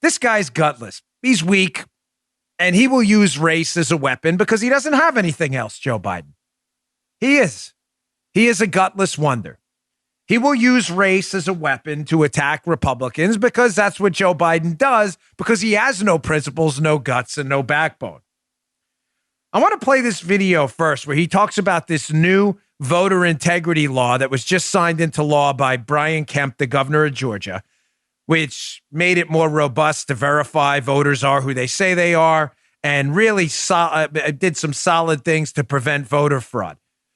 This guy's gutless. He's weak, and he will use race as a weapon because he doesn't have anything else, Joe Biden. He is. He is a gutless wonder. He will use race as a weapon to attack Republicans because that's what Joe Biden does, because he has no principles, no guts, and no backbone. I want to play this video first where he talks about this new voter integrity law that was just signed into law by Brian Kemp, the governor of Georgia, which made it more robust to verify voters are who they say they are and really did some solid things to prevent voter fraud.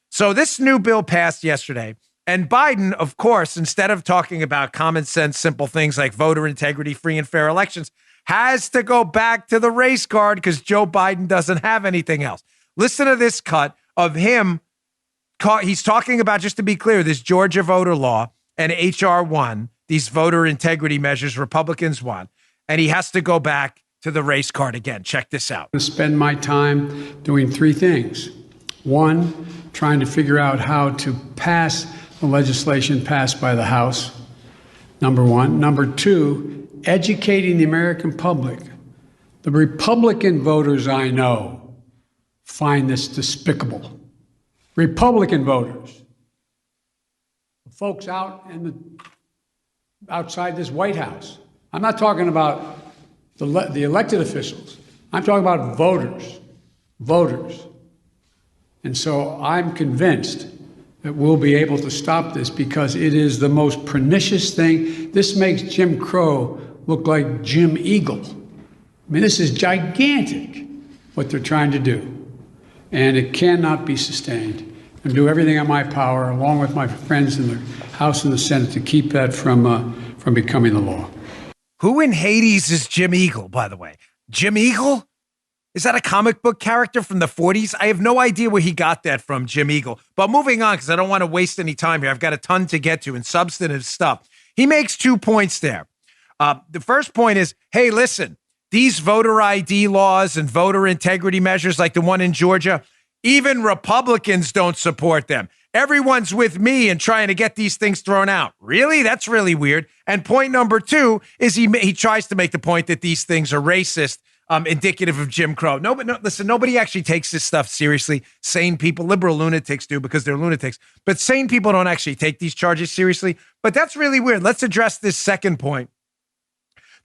So this new bill passed yesterday. And Biden, of course, instead of talking about common sense, simple things like voter integrity, free and fair elections, has to go back to the race card because Joe Biden doesn't have anything else. Listen to this cut of him. He's talking about, just to be clear, this Georgia voter law and H.R. 1, these voter integrity measures Republicans want. And he has to go back to the race card again. Check this out. I spend my time doing three things. One, trying to figure out how to pass the legislation passed by the House, number one. Number two, educating the American public. The Republican voters I know find this despicable. Republican voters, folks outside this White House. I'm not talking about the elected officials. I'm talking about voters. And so I'm convinced that we'll be able to stop this because it is the most pernicious thing. This makes Jim Crow look like Jim Eagle. I mean, this is gigantic, what they're trying to do. And it cannot be sustained. And do everything in my power, along with my friends in the House and the Senate, to keep that from becoming the law. Who in Hades is Jim Eagle, by the way? Jim Eagle? Is that a comic book character from the 40s? I have no idea where he got that from, Jim Eagle. But moving on, because I don't want to waste any time here. I've got a ton to get to and substantive stuff. He makes 2 points there. The first point is, hey, listen, these voter ID laws and voter integrity measures like the one in Georgia, even Republicans don't support them. Everyone's with me and trying to get these things thrown out. Really? That's really weird. And point number 2 is he tries to make the point that these things are racist, indicative of Jim Crow. Listen, nobody actually takes this stuff seriously. Sane people, liberal lunatics do because they're lunatics, but sane people don't actually take these charges seriously. But that's really weird. Let's address this second point,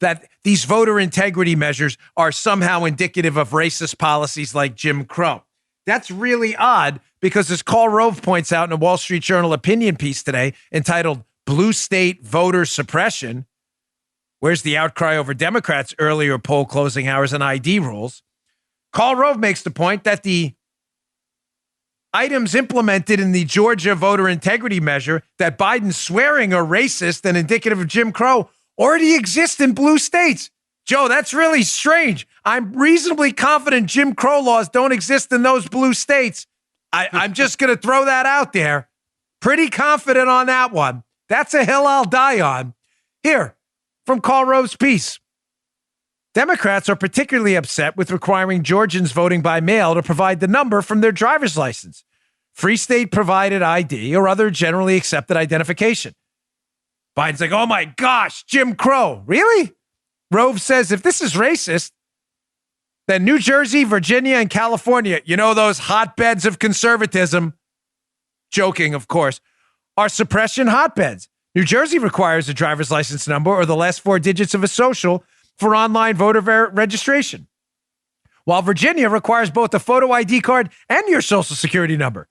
that these voter integrity measures are somehow indicative of racist policies like Jim Crow. That's really odd because, as Karl Rove points out in a Wall Street Journal opinion piece today entitled Blue State Voter Suppression, where's the outcry over Democrats' earlier poll closing hours and ID rules? Karl Rove makes the point that the items implemented in the Georgia voter integrity measure that Biden's swearing are racist and indicative of Jim Crow already exist in blue states. Joe, that's really strange. I'm reasonably confident Jim Crow laws don't exist in those blue states. I'm just going to throw that out there. Pretty confident on that one. That's a hill I'll die on. Here, from Karl Rove's piece. Democrats are particularly upset with requiring Georgians voting by mail to provide the number from their driver's license, free state provided ID, or other generally accepted identification. Biden's like, oh my gosh, Jim Crow. Really? Rove says if this is racist, then New Jersey, Virginia, and California, those hotbeds of conservatism, joking, of course, are suppression hotbeds. New Jersey requires a driver's license number or the last 4 digits of a social for online voter registration, while Virginia requires both a photo ID card and your social security number.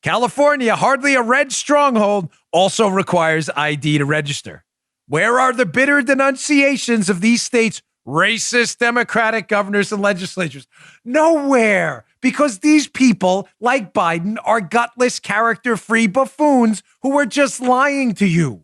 California, hardly a red stronghold, also requires ID to register. Where are the bitter denunciations of these states' racist Democratic governors and legislatures? Nowhere, because these people, like Biden, are gutless, character-free buffoons who are just lying to you.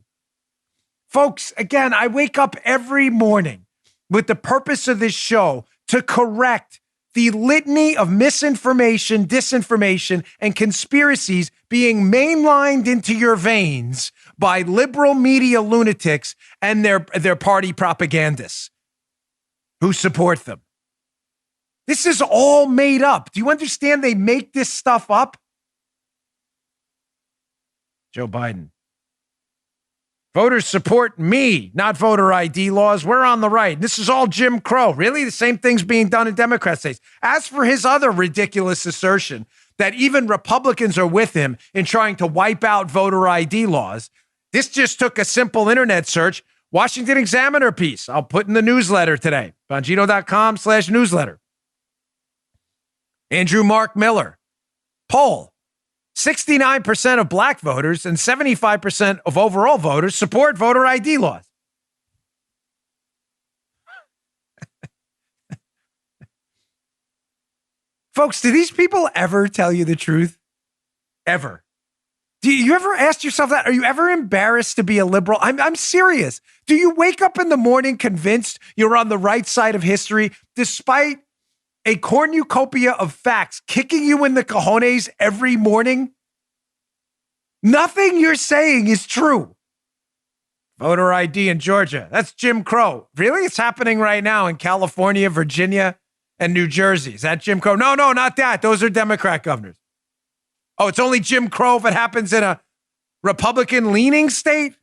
Folks, again, I wake up every morning with the purpose of this show to correct the litany of misinformation, disinformation, and conspiracies being mainlined into your veins by liberal media lunatics and their party propagandists who support them. This is all made up. Do you understand they make this stuff up? Joe Biden. Voters support me, not voter ID laws. We're on the right. This is all Jim Crow. Really? The same thing's being done in Democrat states. As for his other ridiculous assertion that even Republicans are with him in trying to wipe out voter ID laws, this just took a simple internet search. Washington Examiner piece. I'll put in the newsletter today. Bongino.com/newsletter. Andrew Mark Miller. Poll. 69% of black voters and 75% of overall voters support voter ID laws. Folks, do these people ever tell you the truth? Ever? Do you ever ask yourself that? Are you ever embarrassed to be a liberal? I'm serious. Do you wake up in the morning convinced you're on the right side of history despite a cornucopia of facts kicking you in the cojones every morning? Nothing you're saying is true. Voter ID in Georgia. That's Jim Crow. Really? It's happening right now in California, Virginia, and New Jersey. Is that Jim Crow? No, not that. Those are Democrat governors. Oh, it's only Jim Crow if it happens in a Republican-leaning state?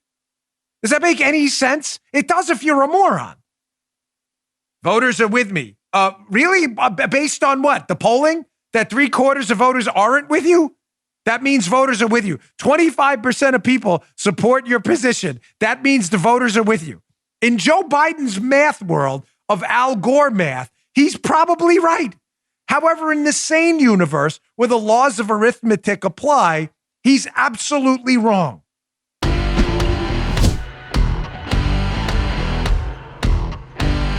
Does that make any sense? It does if you're a moron. Voters are with me. Really? Based on what? The polling? That 3/4 of voters aren't with you? That means voters are with you. 25% of people support your position. That means the voters are with you. In Joe Biden's math world of Al Gore math, he's probably right. However, in the sane universe where the laws of arithmetic apply, he's absolutely wrong.